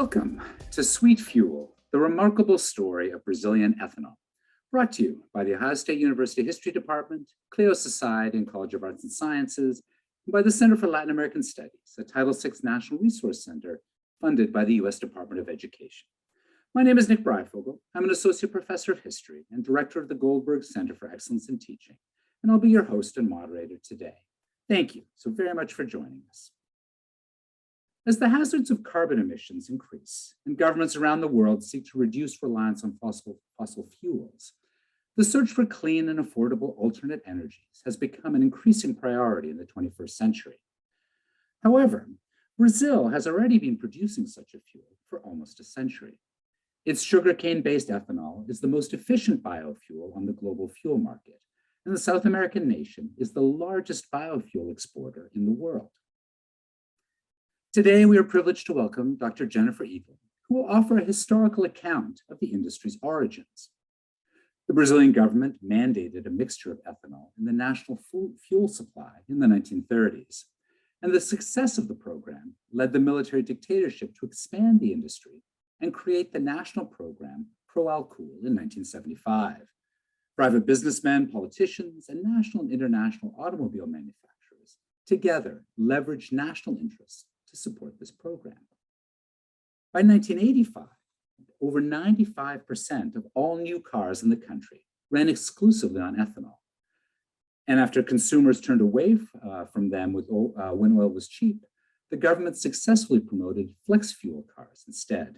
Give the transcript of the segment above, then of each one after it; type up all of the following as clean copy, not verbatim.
Welcome to Sweet Fuel, the remarkable story of Brazilian ethanol, brought to you by the Ohio State University History Department, Clio Society and College of Arts and Sciences, and by the Center for Latin American Studies, a Title VI National Resource Center funded by the U.S. Department of Education. My name is Nick Breifogel. I'm an associate professor of history and director of the Goldberg Center for Excellence in Teaching, and I'll be your host and moderator today. Thank you so very much for joining us. As the hazards of carbon emissions increase and governments around the world seek to reduce reliance on fossil fuels, the search for clean and affordable alternate energies has become an increasing priority in the 21st century. However, Brazil has already been producing such a fuel for almost a century. Its sugarcane-based ethanol is the most efficient biofuel on the global fuel market, and the South American nation is the largest biofuel exporter in the world. Today, we are privileged to welcome Dr. Jennifer Eaglin, who will offer a historical account of the industry's origins. The Brazilian government mandated a mixture of ethanol in the national fuel supply in the 1930s, and the success of the program led the military dictatorship to expand the industry and create the national program Pro-alcool in 1975. Private businessmen, politicians, and national and international automobile manufacturers together leveraged national interests to support this program. By 1985, over 95% of all new cars in the country ran exclusively on ethanol. And after consumers turned away from them when oil was cheap, the government successfully promoted flex fuel cars instead.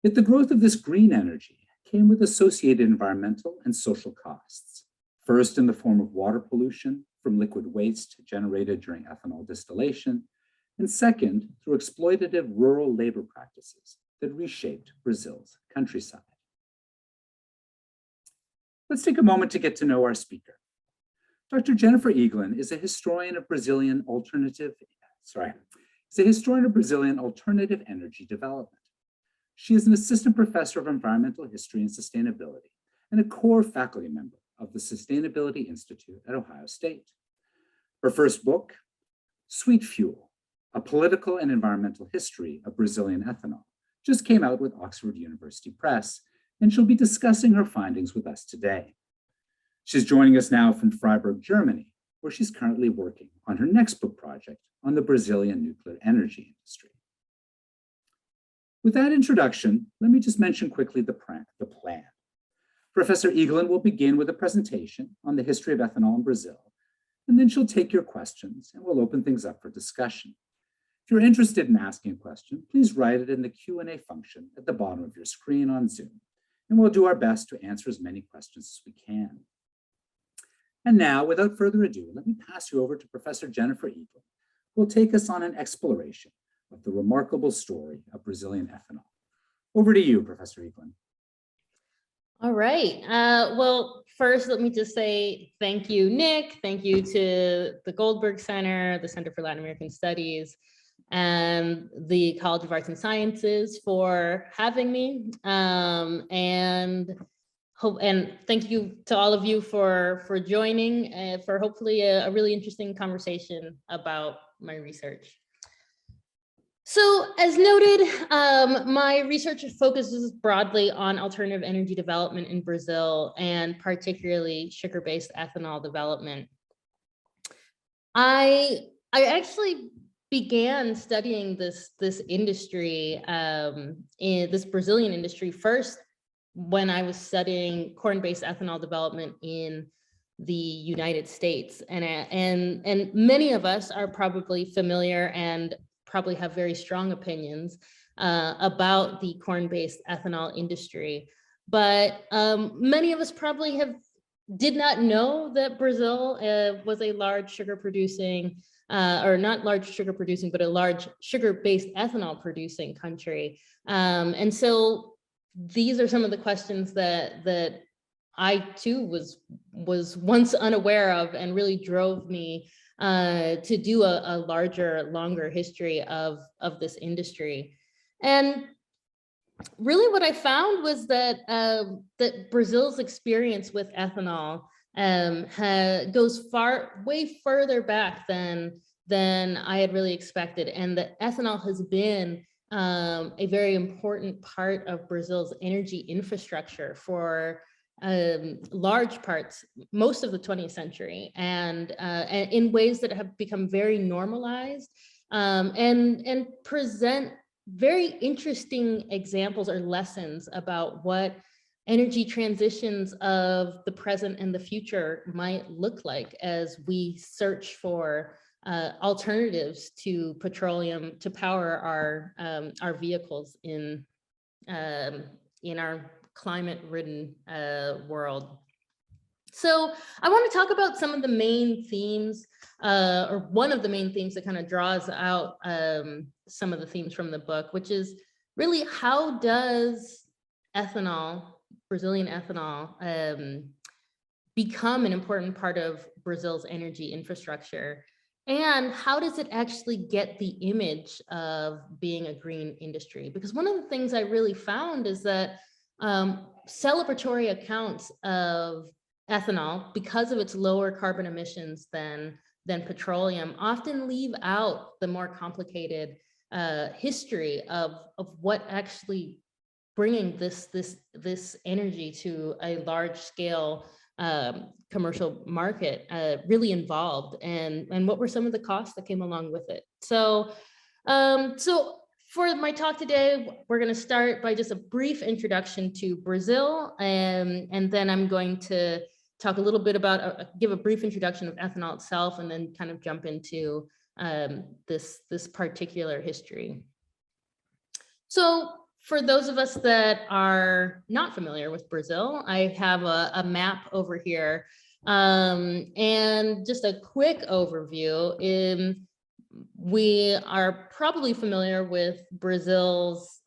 Yet the growth of this green energy came with associated environmental and social costs, first in the form of water pollution from liquid waste generated during ethanol distillation, and second, through exploitative rural labor practices that reshaped Brazil's countryside. Let's take a moment to get to know our speaker. Dr. Jennifer Eaglin is a historian of Brazilian alternative energy development. She is an assistant professor of environmental history and sustainability and a core faculty member of the Sustainability Institute at Ohio State. Her first book, Sweet Fuel, A Political and Environmental History of Brazilian Ethanol, just came out with Oxford University Press, and she'll be discussing her findings with us today. She's joining us now from Freiburg, Germany, where she's currently working on her next book project on the Brazilian nuclear energy industry. With that introduction, let me just mention quickly the plan. Professor Eaglin will begin with a presentation on the history of ethanol in Brazil, and then she'll take your questions and we'll open things up for discussion. If you're interested in asking a question, please write it in the Q&A function at the bottom of your screen on Zoom, and we'll do our best to answer as many questions as we can. And now, without further ado, let me pass you over to Professor Jennifer Eaglin, who will take us on an exploration of the remarkable story of Brazilian ethanol. Over to you, Professor Eaglin. All right. Well, first, let me just say thank you, Nick. Thank you to the Goldberg Center, the Center for Latin American Studies, and the College of Arts and Sciences for having me. And thank you to all of you for joining for hopefully a really interesting conversation about my research. So as noted, my research focuses broadly on alternative energy development in Brazil and particularly sugar-based ethanol development. I actually began studying this industry, in this Brazilian industry first when I was studying corn-based ethanol development in the United States. And many of us are probably familiar and probably have very strong opinions about the corn-based ethanol industry. But many of us probably did not know that Brazil was a large sugar producing, or not large sugar producing, but a large sugar-based ethanol producing country. And so these are some of the questions that I too was once unaware of, and really drove me to do a longer history of this industry. And really what I found was that that Brazil's experience with ethanol goes way further back than I had really expected, and that ethanol has been a very important part of Brazil's energy infrastructure for large parts, most of the 20th century, and in ways that have become very normalized, and present very interesting examples or lessons about what energy transitions of the present and the future might look like as we search for alternatives to petroleum to power our vehicles in our climate-ridden world. So I want to talk about some of the main themes, or one of the main themes that kind of draws out some of the themes from the book, which is really how does ethanol, Brazilian ethanol, become an important part of Brazil's energy infrastructure? And how does it actually get the image of being a green industry? Because one of the things I really found is that celebratory accounts of ethanol, because of its lower carbon emissions than petroleum, often leave out the more complicated history of what actually bringing this energy to a large scale commercial market really involved, and what were some of the costs that came along with it. So for my talk today, we're going to start by just a brief introduction to Brazil, and then I'm going to talk a little bit about, give a brief introduction of ethanol itself, and then kind of jump into this particular history. So for those of us that are not familiar with Brazil, I have a map over here, and just a quick overview. We are probably familiar with Brazil's.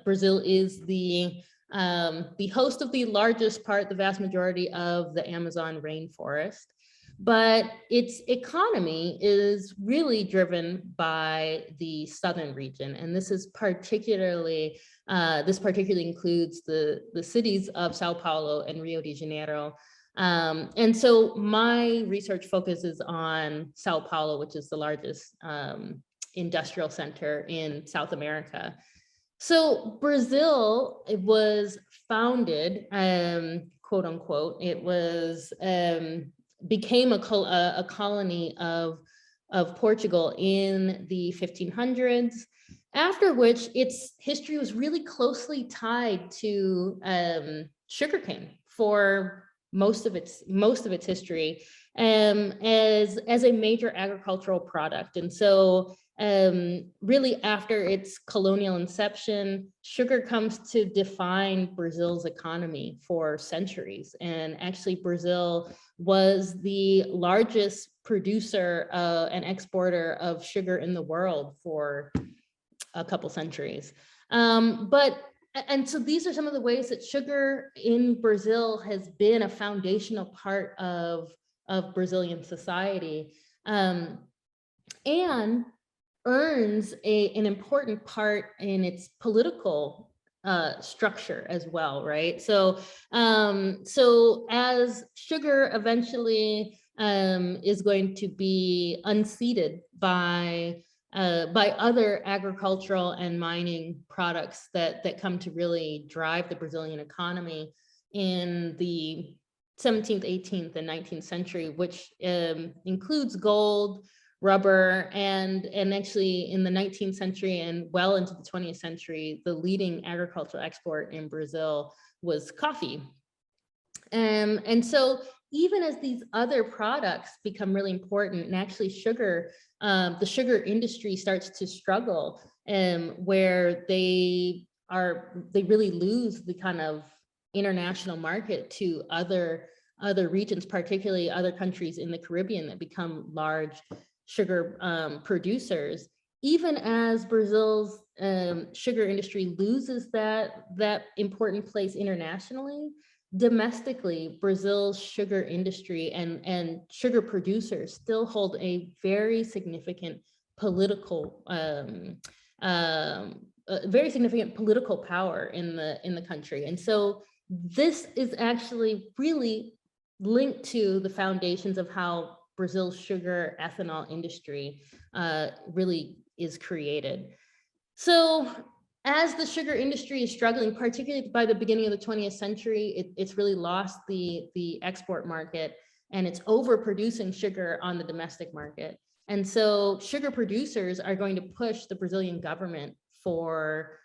Brazil is the host of the largest part, the vast majority of the Amazon rainforest, but its economy is really driven by the southern region, and this is particularly includes the cities of Sao Paulo and Rio de Janeiro. And so my research focuses on Sao Paulo, which is the largest industrial center in South America. So Brazil, it was founded, quote unquote, it was became a colony of Portugal in the 1500s, after which its history was really closely tied to sugarcane for most of its history, as a major agricultural product. And so really after its colonial inception, sugar comes to define Brazil's economy for centuries. And actually Brazil was the largest producer and exporter of sugar in the world for a couple centuries. And so these are some of the ways that sugar in Brazil has been a foundational part of Brazilian society, and earns an important part in its political structure as well, right? So, so as sugar eventually is going to be unseated by other agricultural and mining products that come to really drive the Brazilian economy in the 17th, 18th, and 19th century, which includes gold, rubber, and actually in the 19th century and well into the 20th century, the leading agricultural export in Brazil was coffee. And so even as these other products become really important, and actually sugar, the sugar industry starts to struggle, where they really lose the kind of international market to other regions, particularly other countries in the Caribbean that become large sugar producers. Even as Brazil's sugar industry loses that important place internationally, domestically, Brazil's sugar industry and sugar producers still hold a very significant political power in the country. And so this is actually really linked to the foundations of how Brazil's sugar ethanol industry really is created. So as the sugar industry is struggling, particularly by the beginning of the 20th century, it's really lost the export market, and it's overproducing sugar on the domestic market. And so sugar producers are going to push the Brazilian government for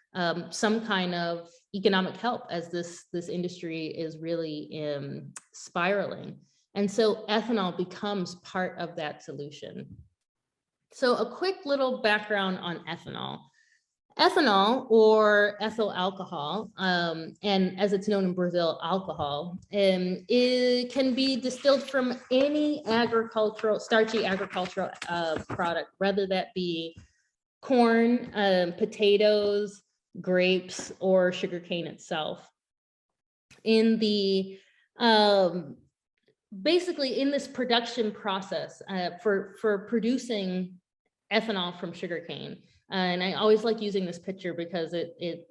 some kind of economic help as this industry is really spiraling. And so ethanol becomes part of that solution. So a quick little background on ethanol. Ethanol, or ethyl alcohol, and as it's known in Brazil, alcohol, it can be distilled from any starchy agricultural product, whether that be corn, potatoes, grapes, or sugarcane itself. In the basically in this production process for producing ethanol from sugarcane. And I always like using this picture because it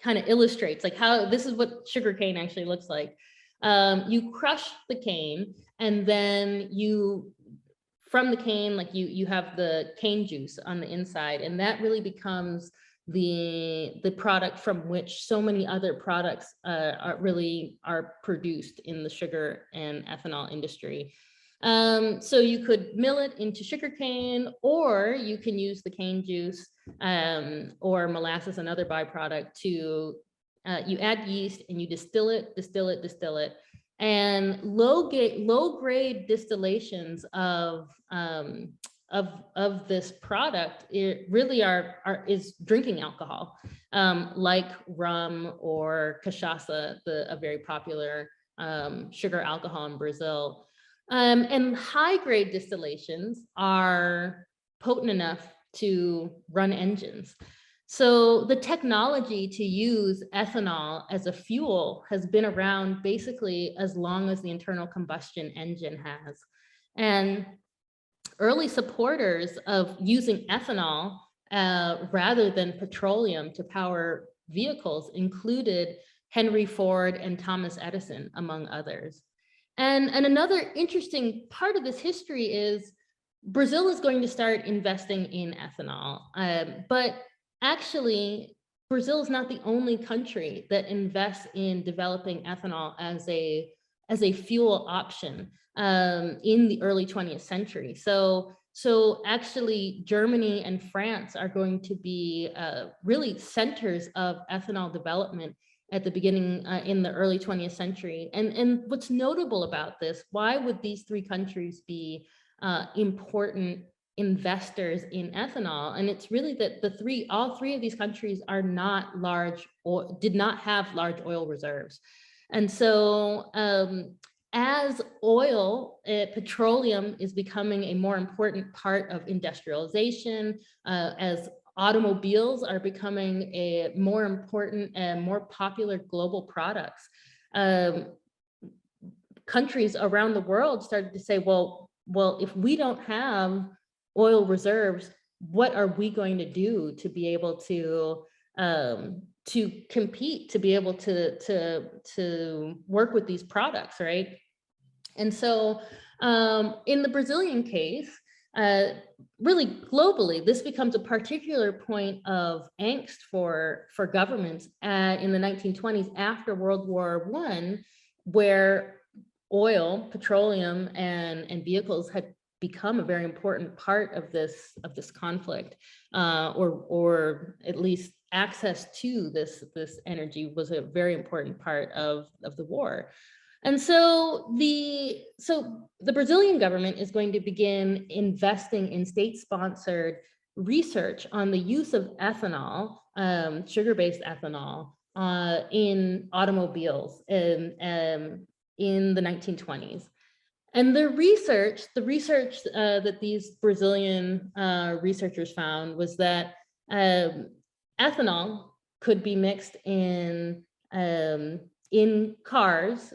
kind of illustrates like how this is what sugarcane actually looks like. You crush the cane, and then from the cane, like you have the cane juice on the inside, and that really becomes the product from which so many other products are produced in the sugar and ethanol industry. So you could mill it into sugarcane, or you can use the cane juice or molasses, another byproduct, to you add yeast and you distill it. And low grade distillations of this product, it really is drinking alcohol, like rum or cachaça, a very popular sugar alcohol in Brazil. And high grade distillations are potent enough to run engines. So the technology to use ethanol as a fuel has been around basically as long as the internal combustion engine has. And early supporters of using ethanol rather than petroleum to power vehicles included Henry Ford and Thomas Edison, among others. And another interesting part of this history is Brazil is going to start investing in ethanol, but actually Brazil is not the only country that invests in developing ethanol as a fuel option in the early 20th century. So actually Germany and France are going to be really centers of ethanol development at the beginning in the early 20th century. And what's notable about this, why would these three countries be important investors in ethanol? And it's really that all three of these countries are not large, or did not have large oil reserves. And so as petroleum is becoming a more important part of industrialization, as automobiles are becoming a more important and more popular global products, countries around the world started to say, well, if we don't have oil reserves, what are we going to do to be able to compete, to be able to work with these products, right? And so in the Brazilian case, really globally, this becomes a particular point of angst for governments in the 1920s after World War I, where oil, petroleum, and vehicles had become a very important part of this conflict, or at least access to this energy was a very important part of the war. And so the Brazilian government is going to begin investing in state-sponsored research on the use of ethanol, sugar-based ethanol, in automobiles in the 1920s. And the research that these Brazilian researchers found was that ethanol could be mixed in cars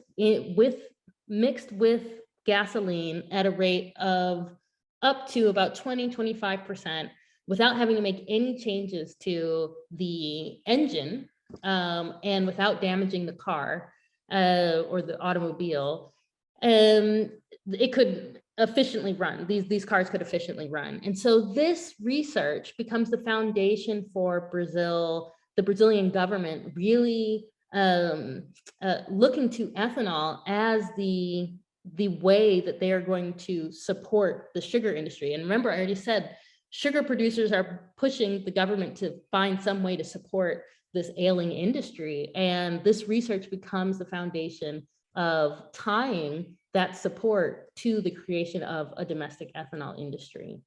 mixed with gasoline at a rate of up to about 20–25% without having to make any changes to the engine, and without damaging the car or the automobile. It could efficiently run. These cars could efficiently run. And so this research becomes the foundation for Brazil, the Brazilian government really looking to ethanol as the way that they are going to support the sugar industry. And remember, I already said, sugar producers are pushing the government to find some way to support this ailing industry. And this research becomes the foundation of tying that support to the creation of a domestic ethanol industry.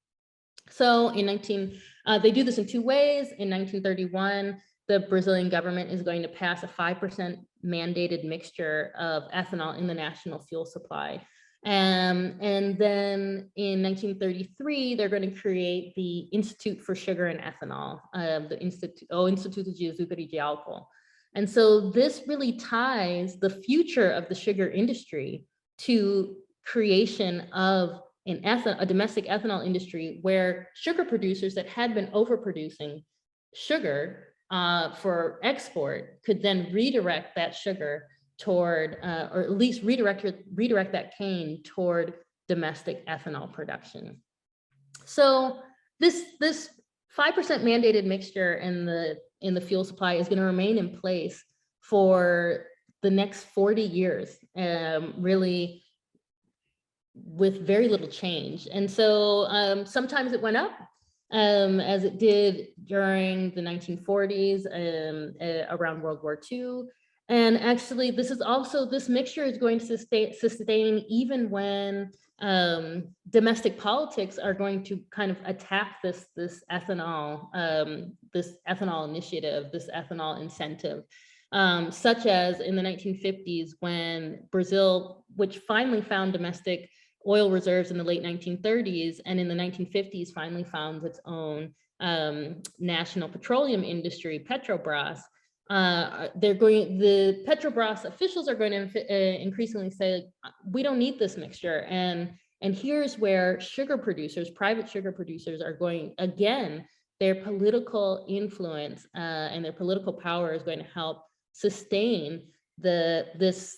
So they do this in two ways. In 1931, the Brazilian government is going to pass a 5% mandated mixture of ethanol in the national fuel supply. And then in 1933, they're going to create the Institute for Sugar and Ethanol, the Instituto de Açúcar e de Álcool. And so this really ties the future of the sugar industry to creation of a domestic ethanol industry where sugar producers that had been overproducing sugar for export could then redirect that sugar toward, or at least redirect that cane toward domestic ethanol production. So this 5% mandated mixture in the fuel supply is going to remain in place for the next 40 years, really with very little change. And so sometimes it went up, as it did during the 1940s, around World War II. And actually, this mixture is going to sustain even when domestic politics are going to kind of attack this ethanol initiative, this ethanol incentive, such as in the 1950s when Brazil, which finally found domestic oil reserves in the late 1930s, and in the 1950s finally found its own national petroleum industry, Petrobras. The Petrobras officials are going to increasingly say, we don't need this mixture. And here's where sugar producers, private sugar producers are going, again, their political influence and their political power is going to help sustain this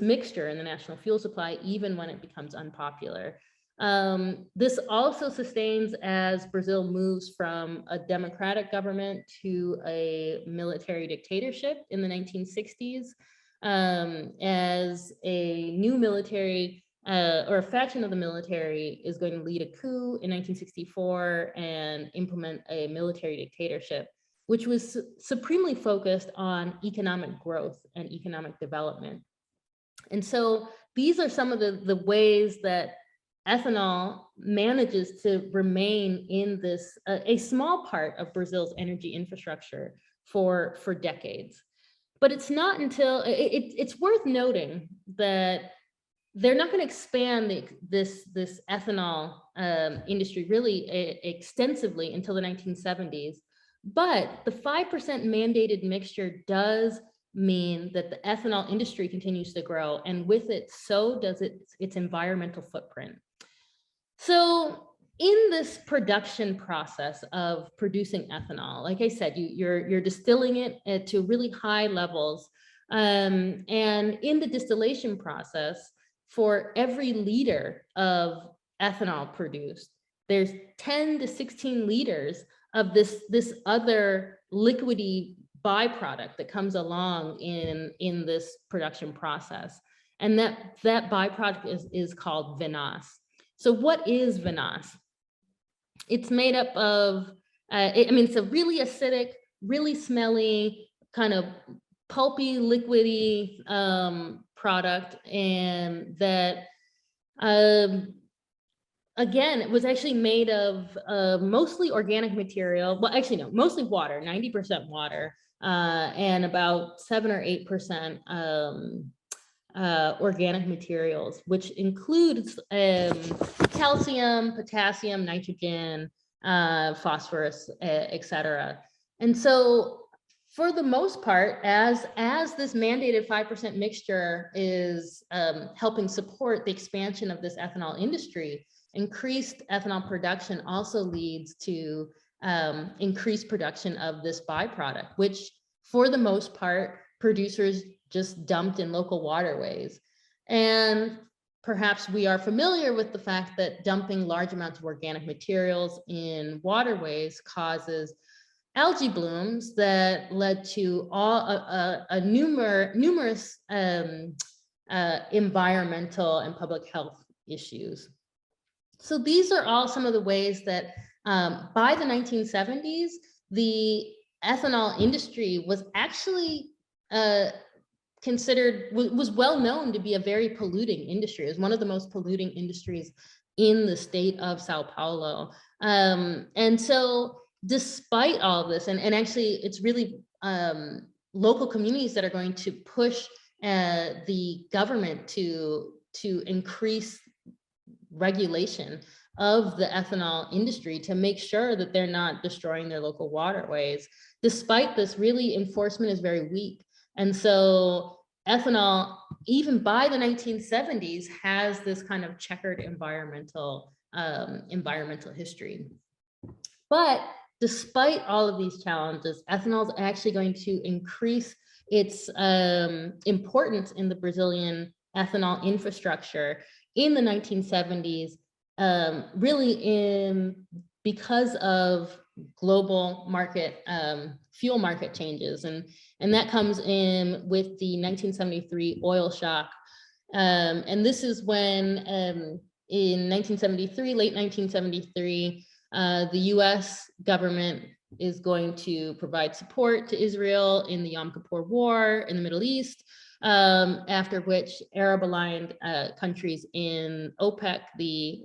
mixture in the national fuel supply, even when it becomes unpopular. This also sustains as Brazil moves from a democratic government to a military dictatorship in the 1960s, as a new military or a faction of the military is going to lead a coup in 1964 and implement a military dictatorship, which was supremely focused on economic growth and economic development. And so these are some of the ways that ethanol manages to remain in this, a small part of Brazil's energy infrastructure for decades. But it's not until, it's worth noting that they're not going to expand this ethanol industry really extensively until the 1970s. But the 5% mandated mixture does mean that the ethanol industry continues to grow, and with it, so does its environmental footprint. So in this production process of producing ethanol, like I said, you're distilling it to really high levels. And in the distillation process, for every liter of ethanol produced, there's 10 to 16 liters of this other liquidy byproduct that comes along in this production process. And that byproduct is called vinasse. So what is vinasse? It's made up of, it's a really acidic, really smelly, kind of pulpy, liquidy product, and that, again, it was actually made of mostly organic material. Well, actually, no, mostly water, 90% water, and about 7 or 8% organic materials, which includes calcium, potassium, nitrogen, phosphorus, etc. And so for the most part, as this mandated 5% mixture is helping support the expansion of this ethanol industry, increased ethanol production also leads to increased production of this byproduct, which for the most part, producers just dumped in local waterways. And perhaps we are familiar with the fact that dumping large amounts of organic materials in waterways causes algae blooms that led to numerous environmental and public health issues. So these are all some of the ways that by the 1970s, the ethanol industry was actually was well known to be a very polluting industry. It was one of the most polluting industries in the state of Sao Paulo. And so despite all of this, and actually it's really local communities that are going to push the government to increase regulation of the ethanol industry to make sure that they're not destroying their local waterways. Despite this, really enforcement is very weak. And so ethanol, even by the 1970s, has this kind of checkered environmental history. But despite all of these challenges, ethanol is actually going to increase its importance in the Brazilian ethanol infrastructure in the 1970s, because of global market fuel market changes, and that comes in with the 1973 oil shock, and this is when in 1973, late 1973, the U.S. government is going to provide support to Israel in the Yom Kippur War in the Middle East, after which Arab-aligned countries in OPEC, the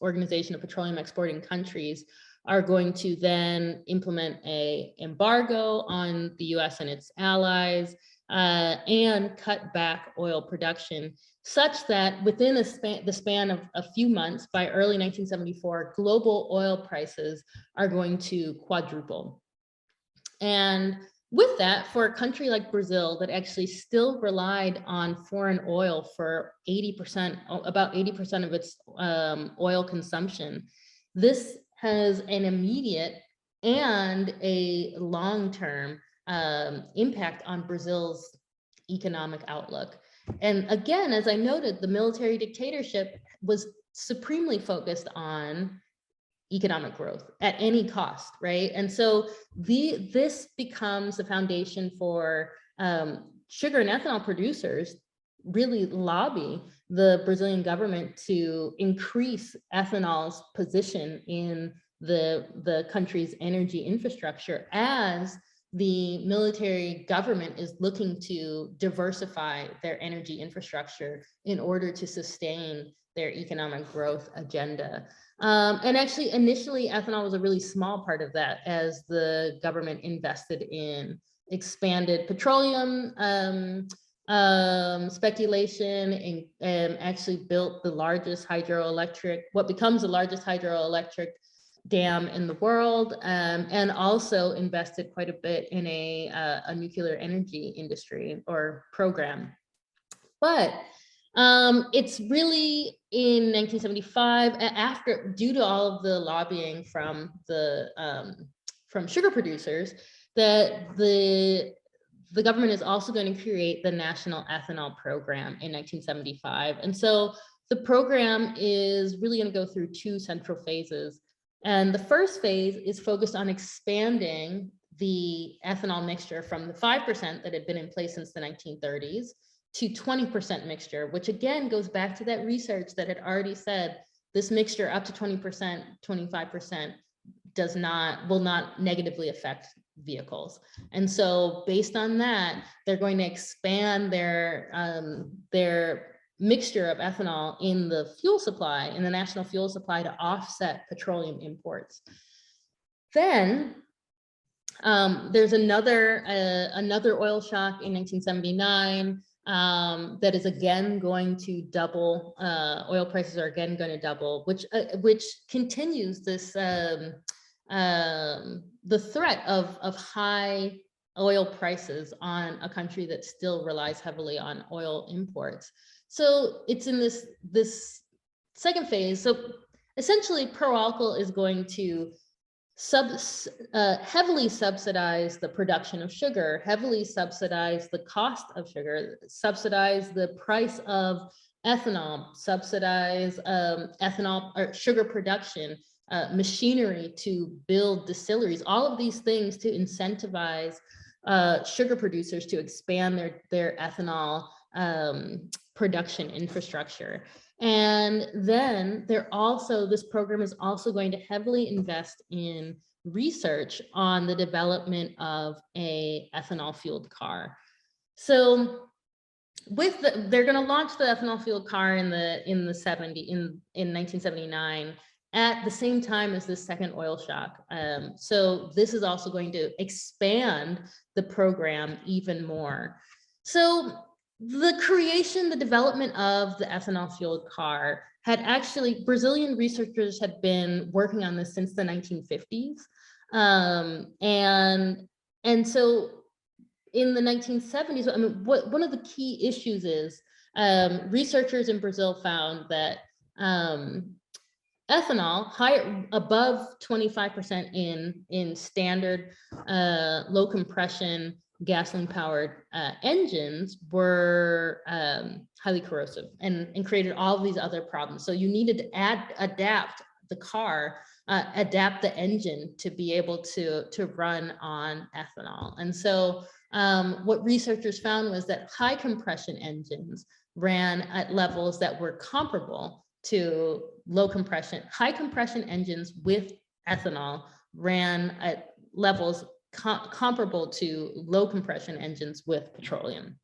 Organization of Petroleum Exporting Countries, are going to then implement an embargo on the US and its allies, and cut back oil production, such that within the span of a few months, by early 1974, global oil prices are going to quadruple. And with that, for a country like Brazil that actually still relied on foreign oil for 80%, about 80% of its oil consumption, this has an immediate and a long-term impact on Brazil's economic outlook. And again, as I noted, the military dictatorship was supremely focused on economic growth at any cost, right? And so this becomes the foundation for sugar and ethanol producers really lobby the Brazilian government to increase ethanol's position in the country's energy infrastructure, as the military government is looking to diversify their energy infrastructure in order to sustain their economic growth agenda. And actually, initially, ethanol was a really small part of that, as the government invested in expanded petroleum speculation, and actually built the largest what becomes the largest hydroelectric dam in the world, and also invested quite a bit in a nuclear energy industry or program. But it's really in 1975, due to all of the lobbying from sugar producers, that the government is also going to create the National Ethanol Program in 1975. And so the program is really going to go through two central phases. And the first phase is focused on expanding the ethanol mixture from the 5% that had been in place since the 1930s to 20% mixture, which again goes back to that research that had already said this mixture up to 20%, 25% will not negatively affect vehicles. And so based on that, they're going to expand their mixture of ethanol in the fuel supply, in the national fuel supply, to offset petroleum imports. Then there's another oil shock in 1979 that is again going to double. Oil prices are again going to double, which continues this the threat of high oil prices on a country that still relies heavily on oil imports. So it's in this second phase. So essentially, Proálcool is going to heavily subsidize the production of sugar, heavily subsidize the cost of sugar, subsidize the price of ethanol, subsidize ethanol or sugar production, machinery to build distilleries, all of these things to incentivize sugar producers to expand their ethanol production infrastructure. And then this program is also going to heavily invest in research on the development of a ethanol fueled car. So they're going to launch the ethanol fueled car in 1979 at the same time as this second oil shock. So this is also going to expand the program even more. So the development of the ethanol fueled car had actually, Brazilian researchers had been working on this since the 1950s. And so in the 1970s, I mean, one of the key issues is researchers in Brazil found that ethanol above 25% in standard low compression gasoline powered engines were highly corrosive and created all of these other problems. So you needed to adapt the car, adapt the engine to be able to run on ethanol. And so what researchers found was that high compression engines ran at levels that were comparable to high compression engines with ethanol ran at levels comparable to low compression engines with petroleum.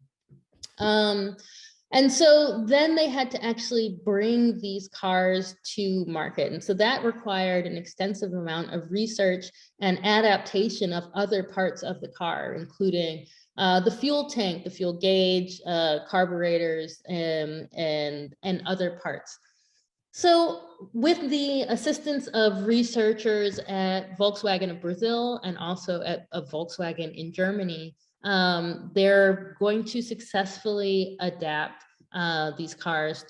And so then they had to actually bring these cars to market. And so that required an extensive amount of research and adaptation of other parts of the car, including the fuel tank, the fuel gauge, carburetors, and other parts. So with the assistance of researchers at Volkswagen of Brazil and also at Volkswagen in Germany, they're going to successfully adapt these cars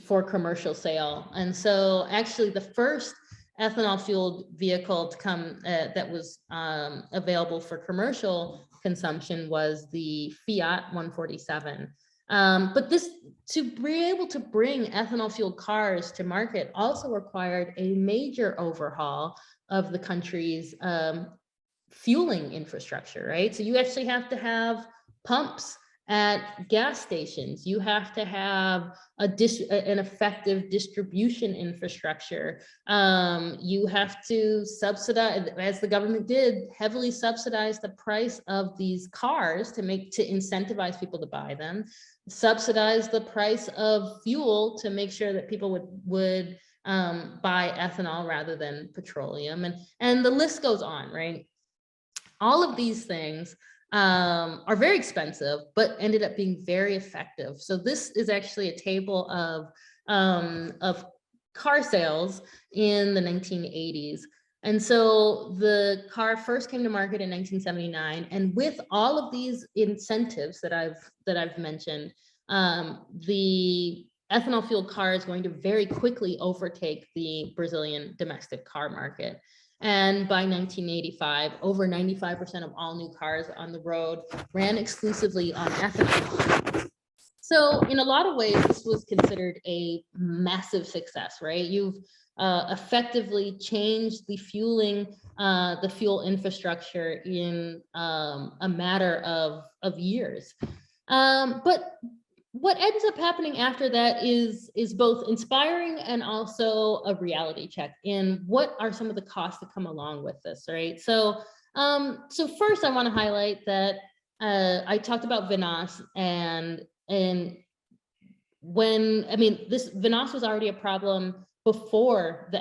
for commercial sale. And so actually the first ethanol fueled vehicle to come that was available for commercial consumption was the Fiat 147. But to be able to bring ethanol fueled cars to market also required a major overhaul of the country's fueling infrastructure, right? So you actually have to have pumps at gas stations. You have to have an effective distribution infrastructure. You have to subsidize, as the government did, heavily subsidize the price of these cars to incentivize people to buy them, subsidize the price of fuel to make sure that people would buy ethanol rather than petroleum, and the list goes on, right? All of these things are very expensive, but ended up being very effective. So this is actually a table of car sales in the 1980s. And so the car first came to market in 1979, and with all of these incentives that I've mentioned, the ethanol fueled car is going to very quickly overtake the Brazilian domestic car market. And by 1985, over 95% of all new cars on the road ran exclusively on ethanol. So in a lot of ways, this was considered a massive success, right? You've effectively changed the fuel infrastructure in a matter of years. But what ends up happening after that is both inspiring and also a reality check in what are some of the costs that come along with this, right? So, so first I want to highlight that I talked about vinasse, and when, I mean, this vinasse was already a problem before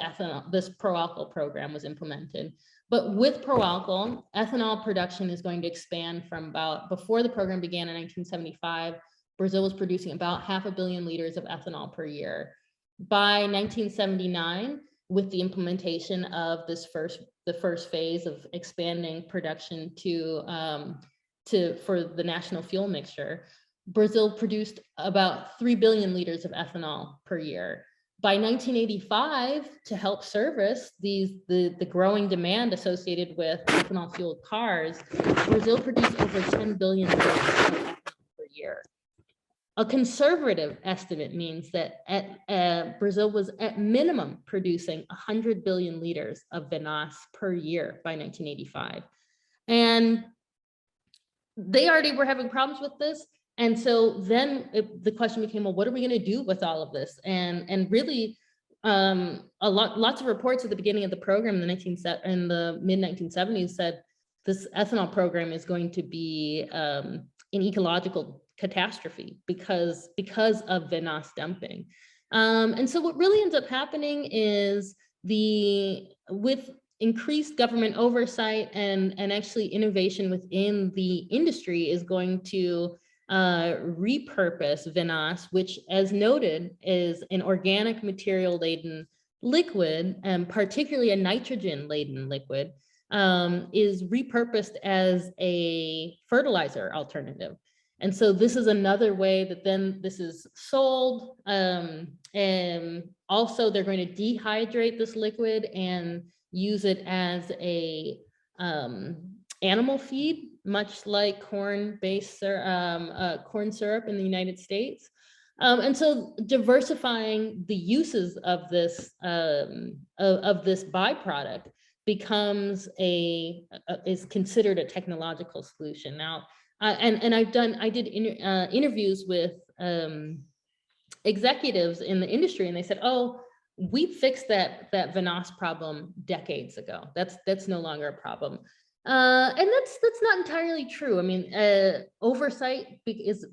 this Pro-alcool program was implemented. But with Proálcool, ethanol production is going to expand from before the program began in 1975, Brazil was producing about 500 million liters of ethanol per year. By 1979, with the implementation of the first phase of expanding production for the national fuel mixture, Brazil produced about 3 billion liters of ethanol per year. By 1985, to help service the growing demand associated with ethanol fueled cars, Brazil produced over 10 billion liters of ethanol per year. A conservative estimate means that Brazil was at minimum producing 100 billion liters of vinasse per year by 1985. And they already were having problems with this. And so then the question became, well, what are we going to do with all of this? And really, lots of reports at the beginning of the program in the mid 1970s said this ethanol program is going to be an ecological catastrophe because of vinasse dumping. And so what really ends up happening is with increased government oversight and actually innovation within the industry is going to repurpose vinasse, which, as noted, is an organic material laden liquid, and particularly a nitrogen laden liquid, is repurposed as a fertilizer alternative. And so this is another way that then this is sold. And also they're going to dehydrate this liquid and use it as a animal feed, much like corn-based corn syrup in the United States. And so diversifying the uses of this byproduct becomes is considered a technological solution now. And I did interviews with executives in the industry, and they said, "Oh, we fixed that vinasse problem decades ago. That's no longer a problem." And that's not entirely true. I mean, oversight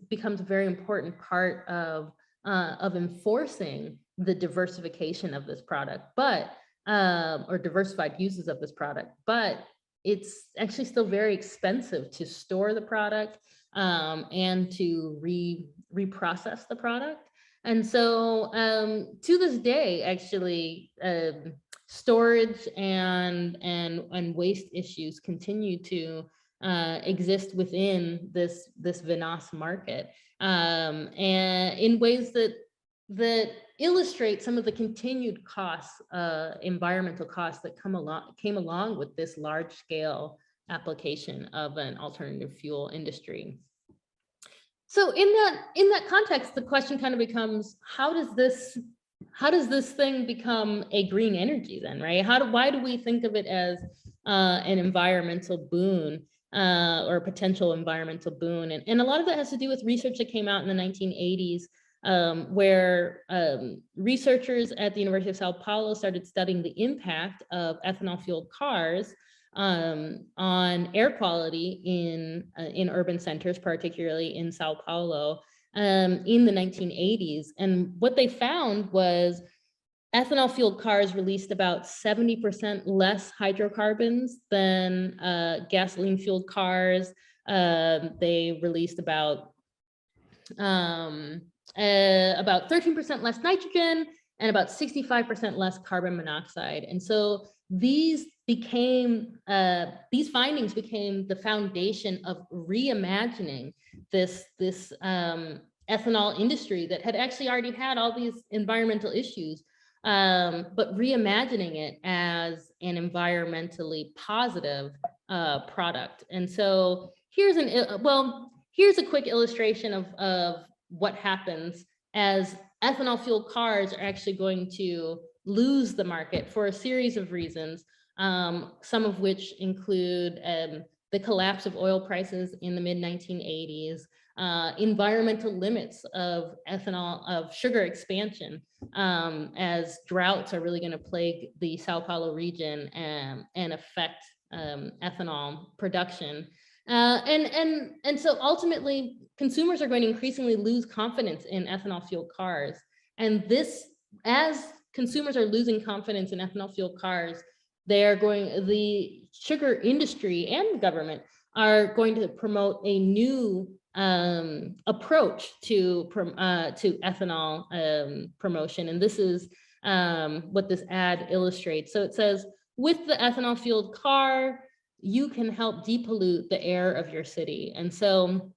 becomes a very important part of enforcing the diversification of this product, but or diversified uses of this product. But it's actually still very expensive to store the product and to reprocess the product. And so to this day, actually, storage and waste issues continue to exist within this vinasse market, and in ways that illustrate some of the continued costs, environmental costs that came along with this large scale application of an alternative fuel industry. So in that context, the question kind of becomes, how does this thing become a green energy then, right? Why do we think of it as an environmental boon or a potential environmental boon? And a lot of that has to do with research that came out in the 1980s, where researchers at the University of Sao Paulo started studying the impact of ethanol-fueled cars on air quality in urban centers, particularly in Sao Paulo, in the 1980s. And what they found was ethanol-fueled cars released about 70% less hydrocarbons than gasoline-fueled cars. They released about 13% less nitrogen and about 65% less carbon monoxide. And so these findings became the foundation of reimagining this ethanol industry that had actually already had all these environmental issues, but reimagining it as an environmentally positive product. And so here's a quick illustration of what happens as ethanol fueled cars are actually going to lose the market for a series of reasons, some of which include the collapse of oil prices in the mid-1980s, environmental limits of sugar expansion, as droughts are really going to plague the Sao Paulo region and affect ethanol production. And so ultimately, consumers are going to increasingly lose confidence in ethanol fueled cars. And as consumers are losing confidence in ethanol fueled cars, the sugar industry and the government are going to promote a new approach to ethanol promotion. And this is what this ad illustrates. So it says, with the ethanol fueled car, you can help depollute the air of your city. And so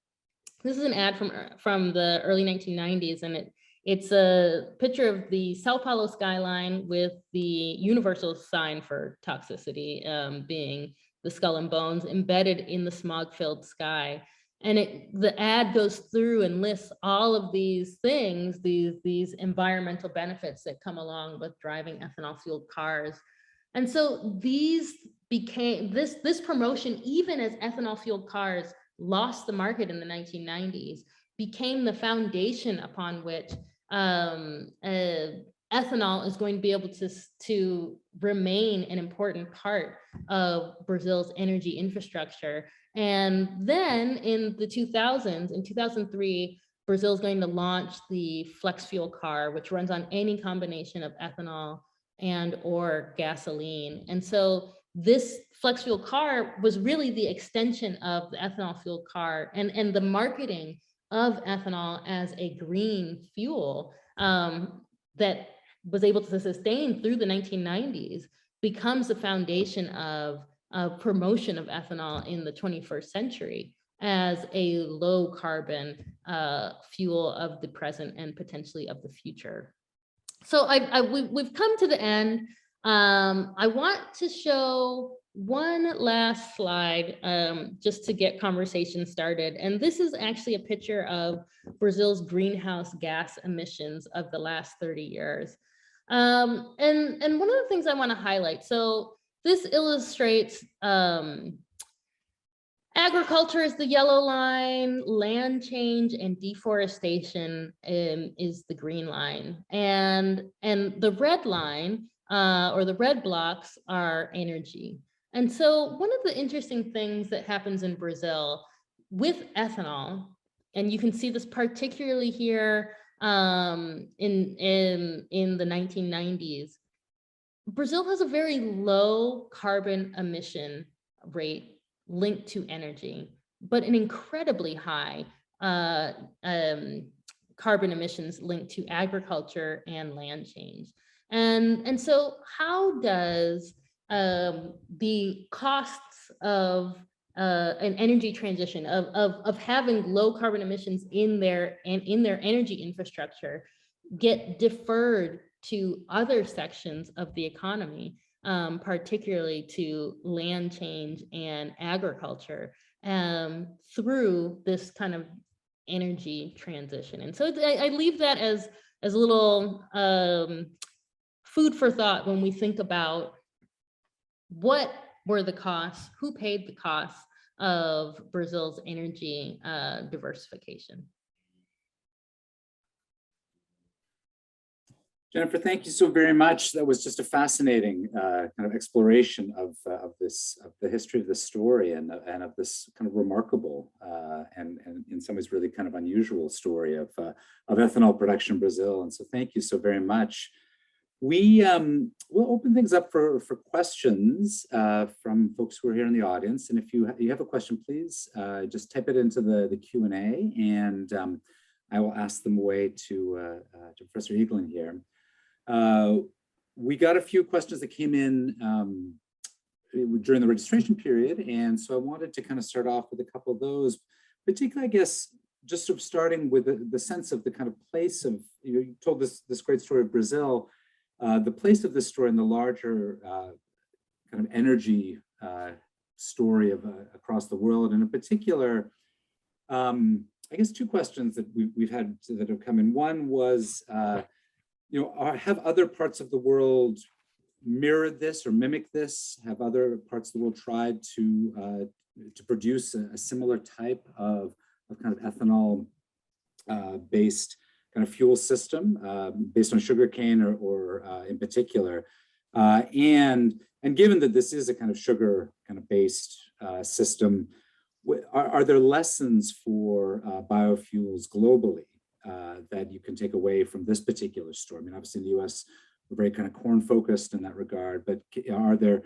this is an ad from the early 1990s, and it's a picture of the Sao Paulo skyline with the universal sign for toxicity, being the skull and bones embedded in the smog-filled sky. And the ad goes through and lists all of these things, these environmental benefits that come along with driving ethanol fueled cars. And so these became this promotion, even as ethanol fueled cars lost the market in the 1990s, became the foundation upon which ethanol is going to be able to remain an important part of Brazil's energy infrastructure. And then in the 2000s, in 2003, Brazil is going to launch the flex fuel car, which runs on any combination of ethanol and or gasoline. And so this flex fuel car was really the extension of the ethanol fueled car, and the marketing of ethanol as a green fuel that was able to sustain through the 1990s becomes the foundation of promotion of ethanol in the 21st century as a low carbon fuel of the present and potentially of the future. So we've come to the end. I want to show one last slide just to get conversation started. And this is actually a picture of Brazil's greenhouse gas emissions of the last 30 years. And one of the things I want to highlight, so this illustrates agriculture is the yellow line, land change and deforestation is the green line, and the red line or the red blocks are energy. And so one of the interesting things that happens in Brazil with ethanol, and you can see this particularly here in the 1990s, Brazil has a very low carbon emission rate linked to energy, but an incredibly high carbon emissions linked to agriculture and land change. And so how does the costs of an energy transition, of having low carbon emissions in their energy infrastructure get deferred to other sections of the economy, particularly to land change and agriculture, through this kind of energy transition? And so I leave that as a little food for thought when we think about what were the costs, who paid the costs of Brazil's energy diversification. Jennifer, thank you so very much. That was just a fascinating kind of exploration of the history of this story and of this kind of remarkable and in some ways really kind of unusual story of ethanol production in Brazil. And so thank you so very much. We'll open things up for questions from folks who are here in the audience. And if you have a question, please just type it into the Q&A, and I will ask them away to Professor Eaglin here. We got a few questions that came in during the registration period, and so I wanted to kind of start off with a couple of those, particularly, I guess, just sort of starting with the sense of the kind of place of, you told this great story of Brazil, the place of this story in the larger kind of energy story of across the world, and in particular, I guess two questions that we've had that have come in. One was, have other parts of the world mirrored this or mimic this? Have other parts of the world tried to produce a similar type of kind of ethanol based kind of fuel system based on sugarcane or in particular? And given that this is a kind of sugar kind of based system, are there lessons for biofuels globally that you can take away from this particular story? I mean, obviously in the US, we're very kind of corn focused in that regard, but are there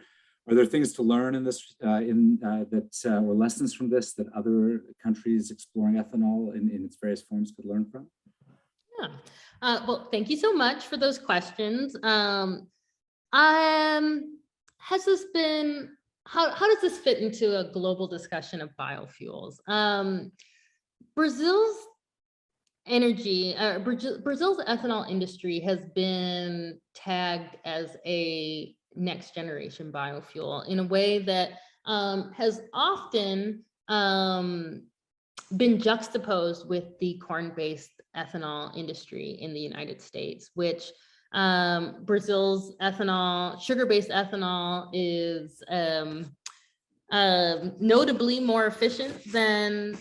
things to learn in this, or lessons from this that other countries exploring ethanol in its various forms could learn from? Yeah. Well, thank you so much for those questions. Has this been, how does this fit into a global discussion of biofuels? Brazil's ethanol industry has been tagged as a next generation biofuel in a way that has often been juxtaposed with the corn-based ethanol industry in the United States, which Brazil's ethanol, sugar-based ethanol is notably more efficient than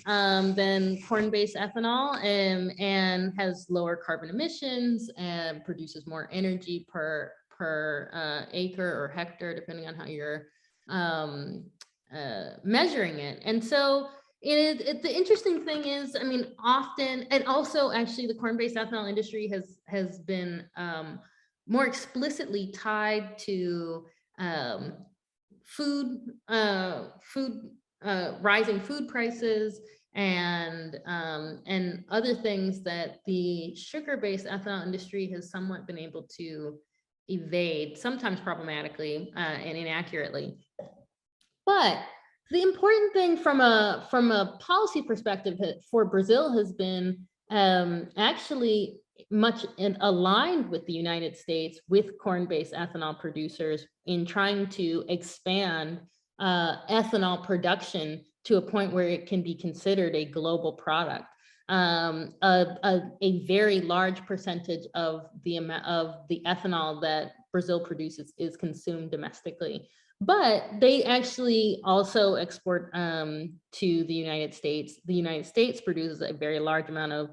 corn-based ethanol, and has lower carbon emissions and produces more energy per acre or hectare, depending on how you're measuring it. And so the interesting thing is, I mean, often, and also actually the corn-based ethanol industry has been more explicitly tied to rising food prices and other things that the sugar-based ethanol industry has somewhat been able to evade, sometimes problematically and inaccurately. But the important thing from a policy perspective for Brazil has been actually much aligned with the United States, with corn-based ethanol producers, in trying to expand ethanol production to a point where it can be considered a global product. A very large percentage of the ethanol that Brazil produces is consumed domestically, but they actually also export to the United States. The United States produces a very large amount of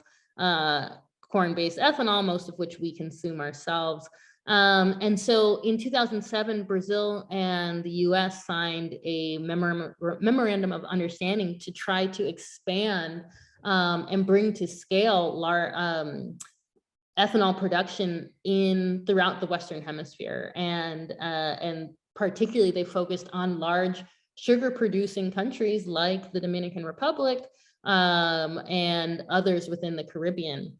corn-based ethanol, most of which we consume ourselves. And so in 2007, Brazil and the US signed a memorandum of understanding to try to expand and bring to scale ethanol production throughout the Western Hemisphere. And particularly they focused on large sugar producing countries like the Dominican Republic and others within the Caribbean.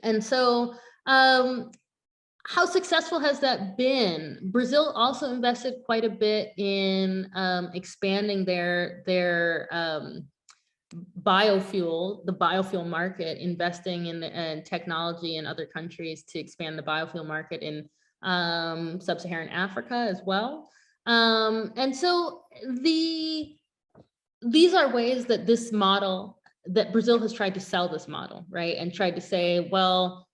And so how successful has that been? Brazil also invested quite a bit in expanding their biofuel, the biofuel market, investing in technology in other countries to expand the biofuel market in sub-Saharan Africa as well. And so these are ways that this model, that Brazil has tried to sell this model, right? And tried to say, well,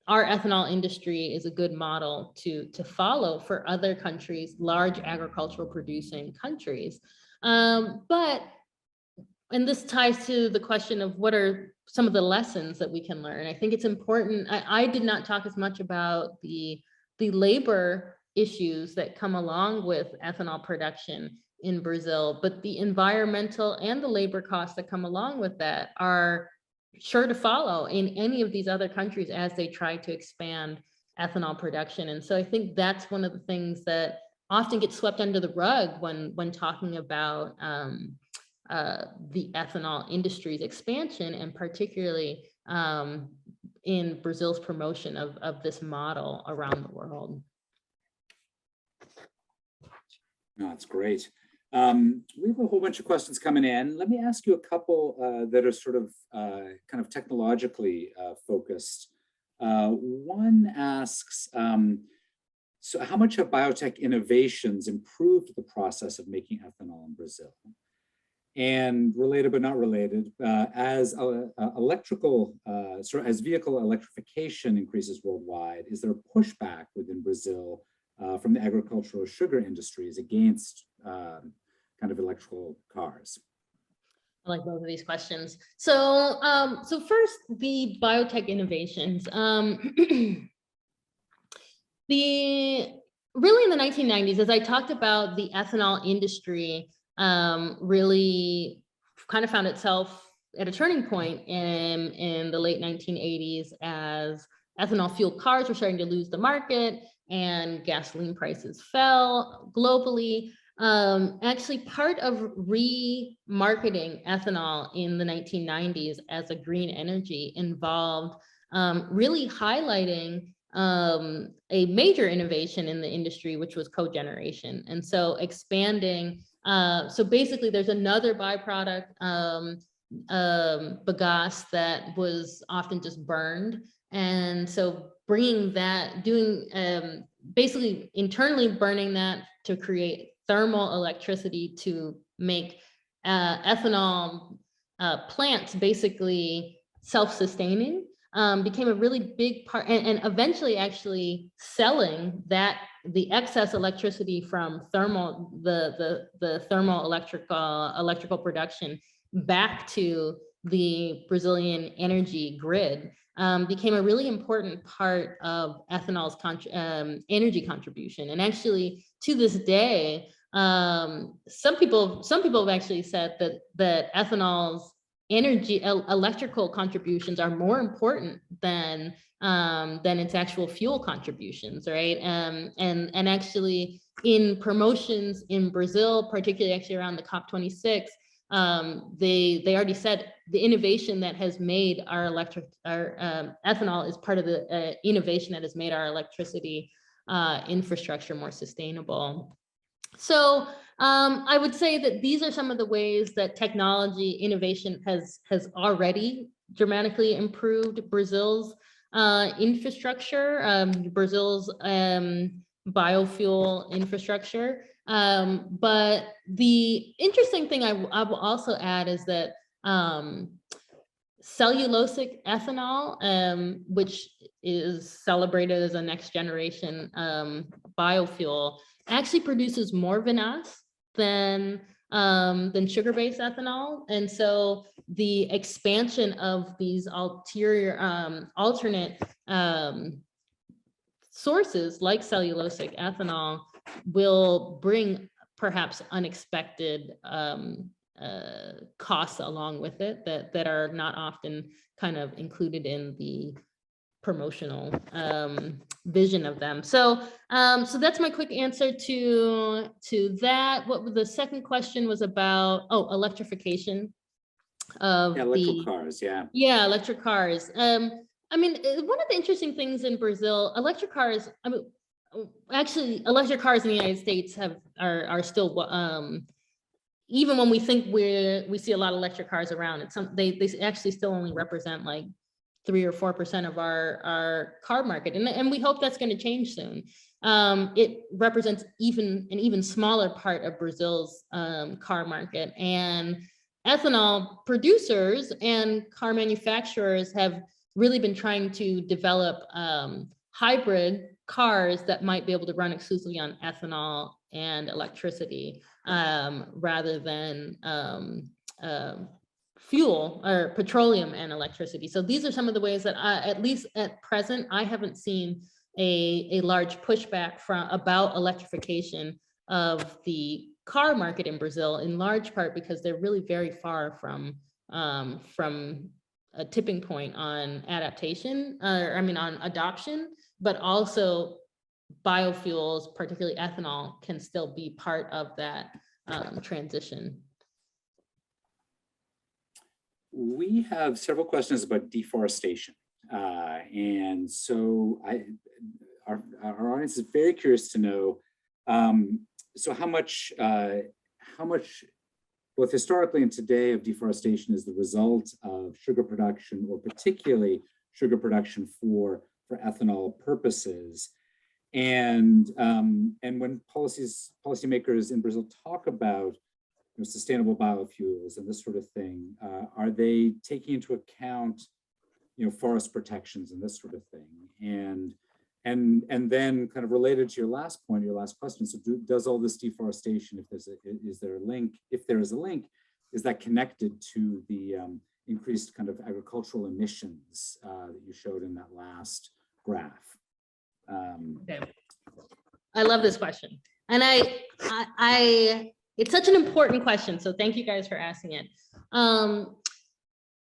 our ethanol industry is a good model to follow for other countries, large agricultural producing countries. But this ties to the question of what are some of the lessons that we can learn. I think it's important. I did not talk as much about the labor issues that come along with ethanol production in Brazil, but the environmental and the labor costs that come along with that are sure to follow in any of these other countries as they try to expand ethanol production. And so I think that's one of the things that often gets swept under the rug when talking about the ethanol industry's expansion, and particularly in Brazil's promotion of this model around the world. No, that's great. We have a whole bunch of questions coming in. Let me ask you a couple that are sort of kind of technologically focused. One asks, so how much have biotech innovations improved the process of making ethanol in Brazil? And related but not related, as vehicle electrification increases worldwide, is there a pushback within Brazil from the agricultural sugar industries against kind of electrical cars? I like both of these questions. So, so first, the biotech innovations. Really in the 1990s, as I talked about, the ethanol industry really kind of found itself at a turning point in the late 1980s as ethanol fueled cars were starting to lose the market and gasoline prices fell globally. Actually, part of remarketing ethanol in the 1990s as a green energy involved really highlighting a major innovation in the industry, which was cogeneration. And so expanding, so basically there's another byproduct, bagasse, that was often just burned. And so bringing that, basically internally burning that to create thermal electricity to make ethanol plants basically self-sustaining became a really big part, and eventually actually selling the excess electricity from the thermal electrical production back to the Brazilian energy grid became a really important part of ethanol's energy contribution. And actually, to this day, some people have actually said that ethanol's electrical contributions are more important than its actual fuel contributions, right? And actually, in promotions in Brazil, particularly actually around the COP26, they already said the innovation that has made our ethanol is part of the innovation that has made our electricity infrastructure more sustainable. So I would say that these are some of the ways that technology innovation has already dramatically improved Brazil's infrastructure, Brazil's biofuel infrastructure. But the interesting thing I will also add is that cellulosic ethanol, which is celebrated as a next generation biofuel, actually produces more vinasse than sugar-based ethanol. And so the expansion of these alternate sources like cellulosic ethanol will bring perhaps unexpected costs along with it that are not often kind of included in the promotional vision of them. So that's my quick answer to that. What the second question was about? Oh, electrification of electric cars. Yeah, electric cars. I mean, one of the interesting things in Brazil, electric cars, I mean, actually electric cars in the United States are still even when we think we see a lot of electric cars around, they actually still only represent like 3 or 4% of our car market, and we hope that's going to change soon. It represents an even smaller part of Brazil's car market, and ethanol producers and car manufacturers have really been trying to develop hybrid cars that might be able to run exclusively on ethanol and electricity rather than fuel or petroleum and electricity. So these are some of the ways that at least at present, I haven't seen a large pushback about electrification of the car market in Brazil, in large part because they're really very far from a tipping point on adaptation, on adoption, but also biofuels, particularly ethanol, can still be part of that transition. We have several questions about deforestation. And so our audience is very curious to know, so how much, both historically and today, of deforestation is the result of sugar production, or particularly sugar production for ethanol purposes. And when policymakers in Brazil talk about sustainable biofuels and this sort of thing, are they taking into account forest protections and this sort of thing? And then kind of related to your last point, your last question, so does all this deforestation, is there a link, if there is a link, is that connected to the increased kind of agricultural emissions that you showed in that last graph? Okay. I love this question. And it's such an important question. So thank you guys for asking it.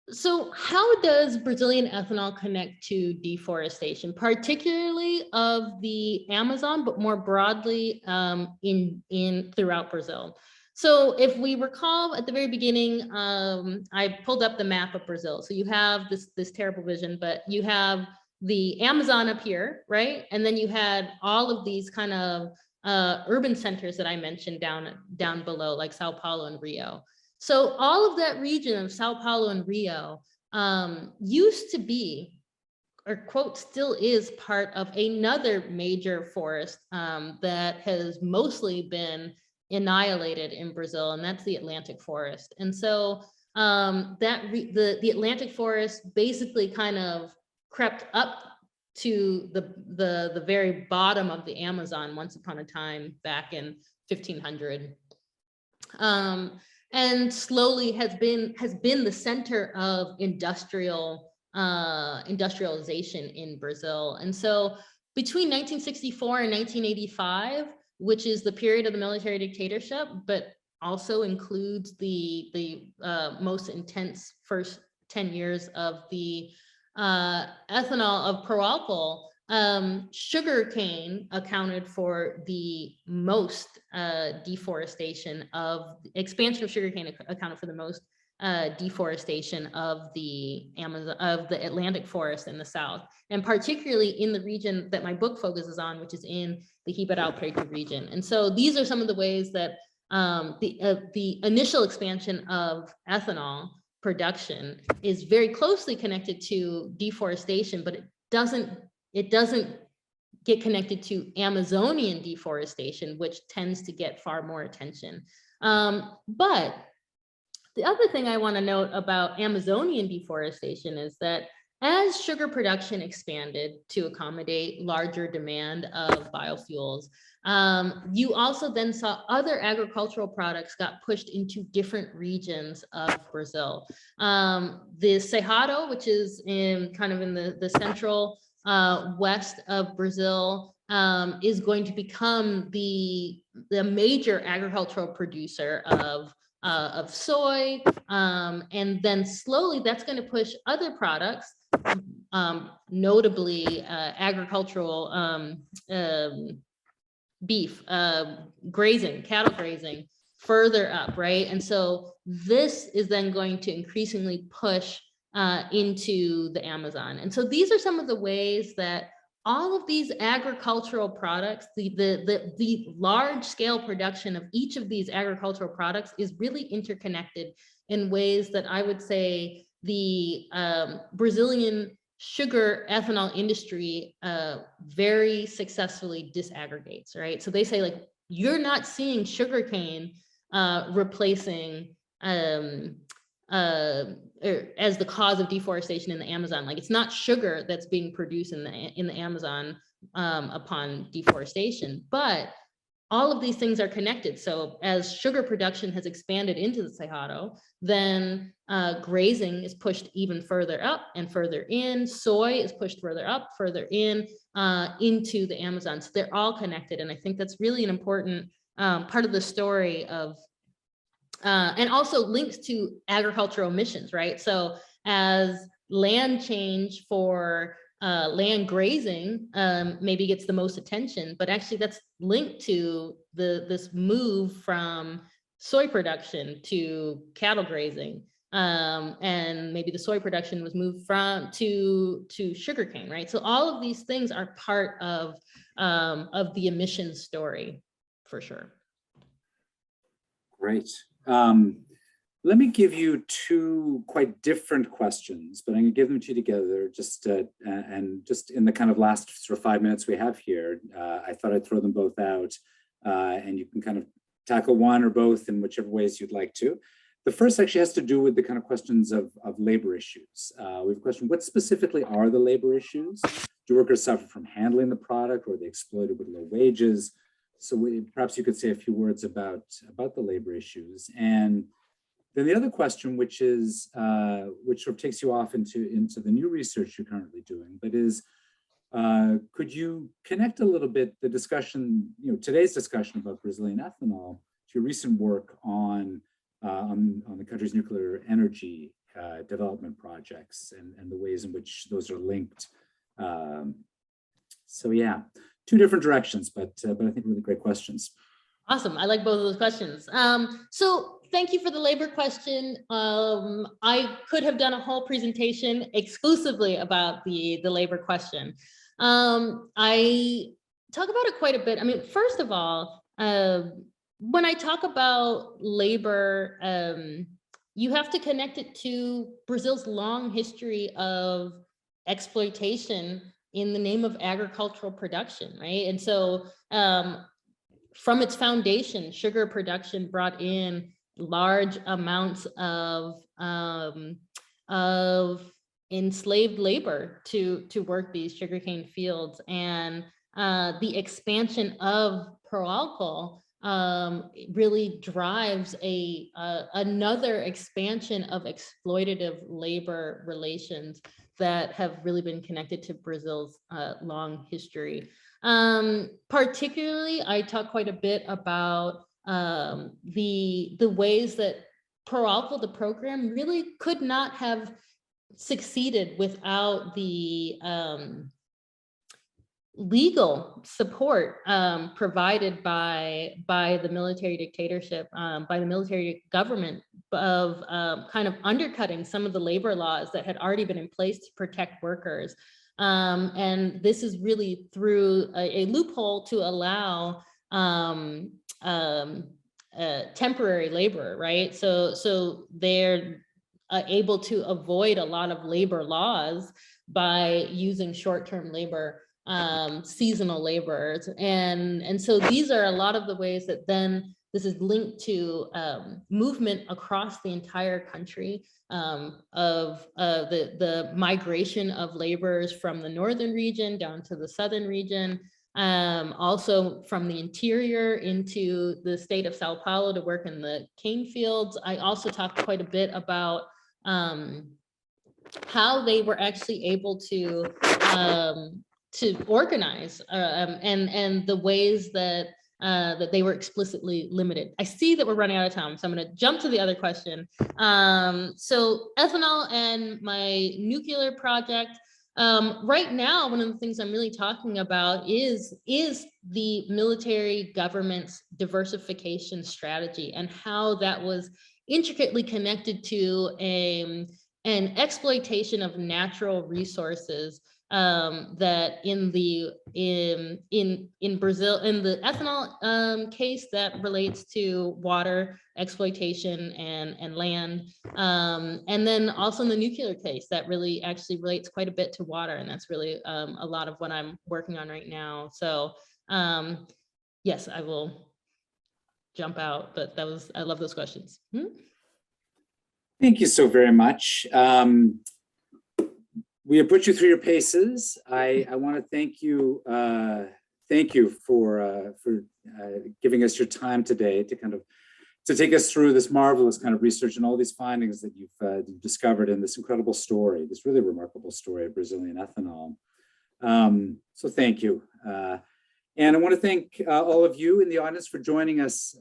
So how does Brazilian ethanol connect to deforestation, particularly of the Amazon, but more broadly throughout Brazil? So if we recall at the very beginning, I pulled up the map of Brazil. So you have this terrible vision, but you have the Amazon up here, right? And then you had all of these kind of urban centers that I mentioned down below, like Sao Paulo and Rio. So all of that region of Sao Paulo and Rio used to be, or quote, still is part of another major forest that has mostly been annihilated in Brazil, and that's the Atlantic forest. And so the Atlantic forest basically kind of crept up to the very bottom of the Amazon once upon a time back in 1500. And slowly has been the center of industrialization in Brazil. And so between 1964 and 1985, which is the period of the military dictatorship, but also includes the most intense first 10 years of the ethanol of Proálcool, sugarcane accounted for the most deforestation of expansion of sugarcane accounted for the most deforestation of the Amazon, of the Atlantic forest in the South, and particularly in the region that my book focuses on, which is in the Ribeirão Preto region. And so these are some of the ways that the initial expansion of ethanol production is very closely connected to deforestation, but it doesn't get connected to Amazonian deforestation, which tends to get far more attention. But the other thing I want to note about Amazonian deforestation is that as sugar production expanded to accommodate larger demand of biofuels, you also then saw other agricultural products got pushed into different regions of Brazil. The Cerrado, which is in the central west of Brazil, is going to become the major agricultural producer of soy, and then slowly that's going to push other products, notably agricultural beef, grazing, cattle grazing, further up, right? And so this is then going to increasingly push into the Amazon. And so these are some of the ways that all of these agricultural products, the large scale production of each of these agricultural products is really interconnected in ways that I would say the Brazilian sugar ethanol industry very successfully disaggregates, right? So they say, like, you're not seeing sugarcane replacing as the cause of deforestation in the Amazon. Like, it's not sugar that's being produced in the Amazon upon deforestation, but all of these things are connected. So as sugar production has expanded into the Cerrado, then grazing is pushed even further up and further in. Soy is pushed further up, further in, into the Amazon. So they're all connected. And I think that's really an important part of the story of, and also links to agricultural emissions, right? So as land change for land grazing maybe gets the most attention, but actually that's linked to this move from soy production to cattle grazing, and maybe the soy production was moved to sugarcane, right? So all of these things are part of the emissions story, for sure. Great. Let me give you two quite different questions, but I'm going to give them to you together just and just in the kind of last sort of 5 minutes we have here. I thought I'd throw them both out and you can kind of tackle one or both in whichever ways you'd like to. The first actually has to do with the kind of questions of labor issues. We have a question: what specifically are the labor issues? Do workers suffer from handling the product, or are they exploited with low wages? So perhaps you could say a few words about the labor issues. And then the other question, which is which sort of takes you off into the new research you're currently doing, but is could you connect a little bit the discussion, today's discussion about Brazilian ethanol to your recent work on the country's nuclear energy development projects and the ways in which those are linked. So yeah, two different directions, but I think really great questions. Awesome. I like both of those questions. So thank you for the labor question. I could have done a whole presentation exclusively about the labor question. I talk about it quite a bit. I mean, first of all, when I talk about labor, you have to connect it to Brazil's long history of exploitation in the name of agricultural production, right? And so from its foundation, sugar production brought in large amounts of enslaved labor to work these sugarcane fields, and the expansion of Proálcool really drives another expansion of exploitative labor relations that have really been connected to Brazil's long history. Particularly, I talk quite a bit about the ways that Proálcool, the program, really could not have succeeded without the legal support provided by the military dictatorship, by the military government, of kind of undercutting some of the labor laws that had already been in place to protect workers. And this is really through a loophole to allow temporary labor, right? So they're able to avoid a lot of labor laws by using short-term labor, seasonal laborers. And so these are a lot of the ways that then this is linked to movement across the entire country, of the migration of laborers from the northern region down to the southern region, also from the interior into the state of Sao Paulo to work in the cane fields. I also talked quite a bit about how they were actually able to organize, and the ways that that they were explicitly limited. I see that we're running out of time, so I'm going to jump to the other question. So ethanol and my nuclear project. Right now, one of the things I'm really talking about is the military government's diversification strategy, and how that was intricately connected to an exploitation of natural resources, that in Brazil, in the ethanol case, that relates to water exploitation and land, and then also in the nuclear case, that really actually relates quite a bit to water, and that's really a lot of what I'm working on right now. So yes, I will jump out, but I love those questions. Thank you so very much. We have put you through your paces. I want to thank you for giving us your time today to take us through this marvelous kind of research and all these findings that you've discovered in this incredible story, this really remarkable story of Brazilian ethanol. So thank you. And I want to thank all of you in the audience for joining us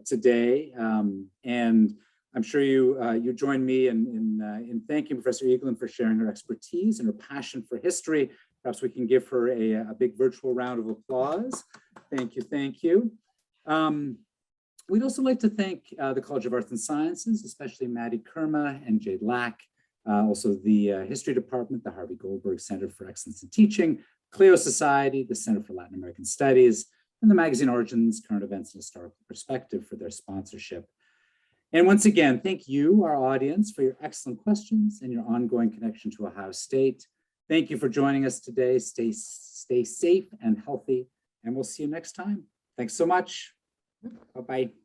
today. And I'm sure you join me in thanking Professor Eaglin for sharing her expertise and her passion for history. Perhaps we can give her a big virtual round of applause. Thank you, thank you. We'd also like to thank the College of Arts and Sciences, especially Maddie Kerma and Jade Lack, also the History Department, the Harvey Goldberg Center for Excellence in Teaching, Clio Society, the Center for Latin American Studies, and the magazine Origins, Current Events and Historical Perspective for their sponsorship. And once again, thank you, our audience, for your excellent questions and your ongoing connection to Ohio State. Thank you for joining us today. Stay safe and healthy, and we'll see you next time. Thanks so much. Bye-bye.